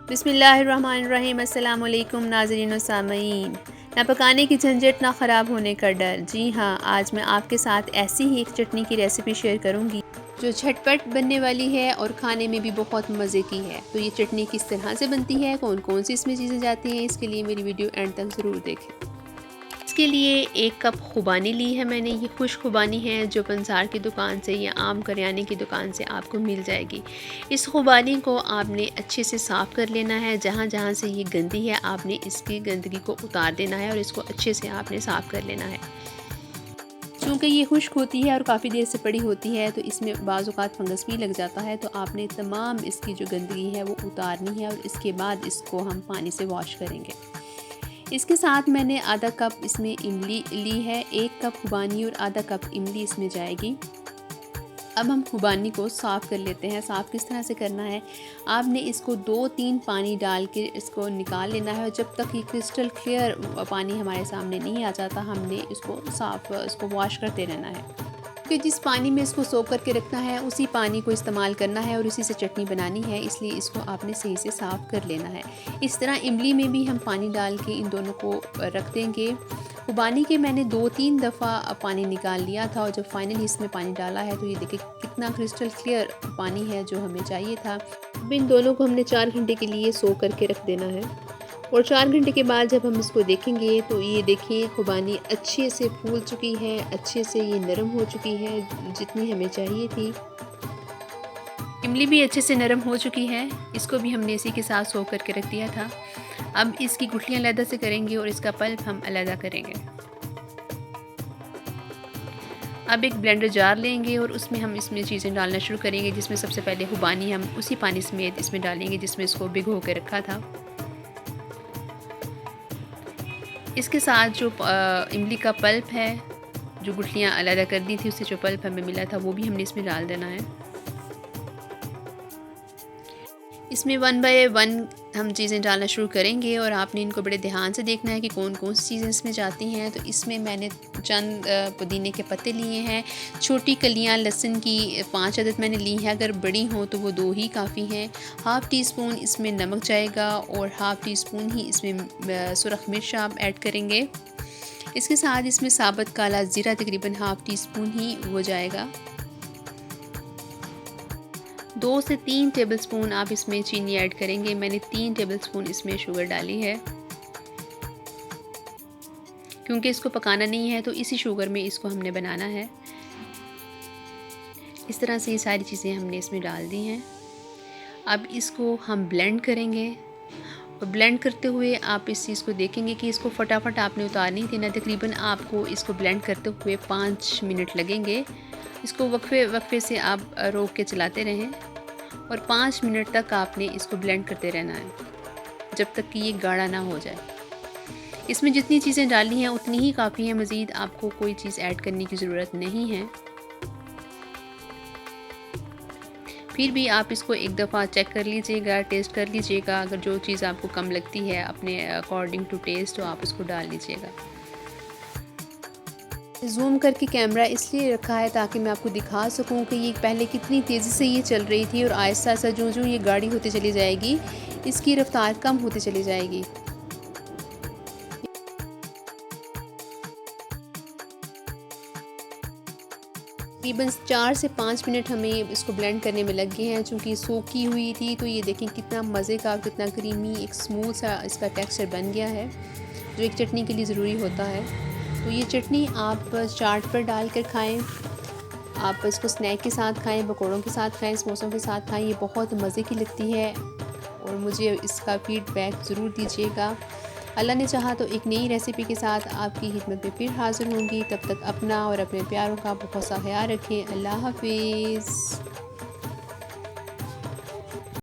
बिस्मिल्लाहिर्रहमानिर्रहीम। अस्सलाम वालेकुम नाज़रीन व सामीन। ना पकाने की झंझट ना ख़राब होने का डर। जी हाँ, आज मैं आपके साथ ऐसी ही एक चटनी की रेसिपी शेयर करूँगी जो झटपट बनने वाली है और खाने में भी बहुत मज़े की है। तो ये चटनी किस तरह से बनती है, कौन कौन सी इसमें चीज़ें जाती हैं, इसके लिए मेरी वीडियो एंड तक ज़रूर देखें। इसके लिए 1 कप खुबानी ली है मैंने। ये खुश खुबानी है जो पंसार की दुकान से या आम करियाने की दुकान से आपको मिल जाएगी। इस खुबानी को आपने अच्छे से साफ़ कर लेना है। जहाँ जहाँ से ये गंदी है आपने इसकी गंदगी को उतार देना है और इसको अच्छे से आपने साफ़ कर लेना है। चूँकि ये खुश्क होती है और काफ़ी देर से पड़ी होती है तो इसमें बाज़ औक़ात फंगस भी लग जाता है, तो आपने तमाम इसकी जो गंदगी है वो उतारनी है और इसके बाद इसको हम पानी से वॉश करेंगे। इसके साथ मैंने आधा कप इसमें इमली ली है। 1 कप खुबानी और आधा कप इमली इसमें जाएगी। अब हम खुबानी को साफ़ कर लेते हैं। साफ़ किस तरह से करना है, आपने इसको 2-3 पानी डाल के इसको निकाल लेना है। जब तक ये क्रिस्टल क्लियर पानी हमारे सामने नहीं आ जाता हमने इसको वॉश करते रहना है, कि जिस पानी में इसको सोख करके रखना है उसी पानी को इस्तेमाल करना है और इसी से चटनी बनानी है, इसलिए इसको आपने सही से साफ़ कर लेना है। इस तरह इमली में भी हम पानी डाल के इन दोनों को रख देंगे। उबालने के मैंने 2-3 दफ़ा पानी निकाल लिया था और जब फाइनली इसमें पानी डाला है तो ये देखिए कितना क्रिस्टल क्लियर पानी है जो हमें चाहिए था। अब इन दोनों को हमने 4 घंटे के लिए सोख करके रख देना है और 4 घंटे के बाद जब हम इसको देखेंगे तो ये देखिए खुबानी अच्छे से फूल चुकी है, अच्छे से ये नरम हो चुकी है जितनी हमें चाहिए थी। इमली भी अच्छे से नरम हो चुकी है, इसको भी हमने इसी के साथ सोख करके रख दिया था। अब इसकी गुठलियाँ अलग से करेंगे और इसका पल्प हम अलग करेंगे। अब एक ब्लेंडर जार लेंगे और उसमें हम इसमें चीज़ें डालना शुरू करेंगे, जिसमें सबसे पहले खुबानी हम उसी पानी समेत इसमें डालेंगे जिसमें इसको भिगो के रखा था। इसके साथ जो इमली का पल्प है, जो गुठलियाँ अलग कर दी थी उससे जो पल्प हमें मिला था वो भी हमने इसमें डाल देना है। इसमें 1 बाय 1 हम चीज़ें डालना शुरू करेंगे और आपने इनको बड़े ध्यान से देखना है कि कौन कौन सी चीज़ें इसमें जाती हैं। तो इसमें मैंने चंद पुदीने के पत्ते लिए हैं, छोटी कलियां लहसुन की 5 अदद मैंने ली हैं, अगर बड़ी हों तो वो 2 ही काफ़ी हैं। हाफ़ टी स्पून इसमें नमक जाएगा और हाफ़ टी स्पून ही इसमें सुरख मिर्च आप ऐड करेंगे। इसके साथ इसमें साबुत काला ज़ीरा तकरीबन हाफ़ टी स्पून ही वो जाएगा। 2 से 3 टेबलस्पून आप इसमें चीनी ऐड करेंगे। मैंने 3 टेबलस्पून इसमें शुगर डाली है, क्योंकि इसको पकाना नहीं है तो इसी शुगर में इसको हमने बनाना है। इस तरह से ये सारी चीज़ें हमने इसमें डाल दी हैं। अब इसको हम ब्लेंड करेंगे और ब्लेंड करते हुए आप इस चीज़ को देखेंगे कि इसको फटाफट आपने उतार नहीं देना। तकरीबन आपको इसको ब्लेंड करते हुए 5 मिनट लगेंगे। इसको वक्फे से आप रोक के चलाते रहें और 5 मिनट तक आपने इसको ब्लेंड करते रहना है जब तक कि ये गाढ़ा ना हो जाए। इसमें जितनी चीज़ें डाली हैं उतनी ही काफ़ी है, मज़ीद आपको कोई चीज़ ऐड करने की ज़रूरत नहीं है। फिर भी आप इसको एक दफ़ा चेक कर लीजिएगा, टेस्ट कर लीजिएगा। अगर जो चीज़ आपको कम लगती है अपने अकॉर्डिंग टू टेस्ट तो आप उसको डाल लीजिएगा। जूम करके कैमरा इसलिए रखा है ताकि मैं आपको दिखा सकूं कि ये पहले कितनी तेज़ी से ये चल रही थी और आहिस्ता आहिस्ता जो जो ये गाढ़ी होती चली जाएगी इसकी रफ्तार कम होती चली जाएगी। तकरीबन 4 से 5 मिनट हमें इसको ब्लेंड करने में लग गए हैं। चूँकि सोखी हुई थी तो ये देखें कितना मज़े का, कितना क्रीमी एक स्मूथ सा इसका टेक्सचर बन गया है जो एक चटनी के लिए ज़रूरी होता है। तो ये चटनी आप चाट पर डाल कर खाएँ, आप इसको स्नैक के साथ खाएँ, पकौड़ों के साथ खाएँ, समोसों के साथ खाएँ, ये बहुत मज़े की लगती है और मुझे इसका फ़ीडबैक ज़रूर दीजिएगा। अल्लाह ने चाहा तो एक नई रेसिपी के साथ आपकी खिदमत में फिर हाज़िर होंगी। तब तक अपना और अपने प्यारों का बहुत सा ख्याल रखें। अल्लाह हाफ़िज़।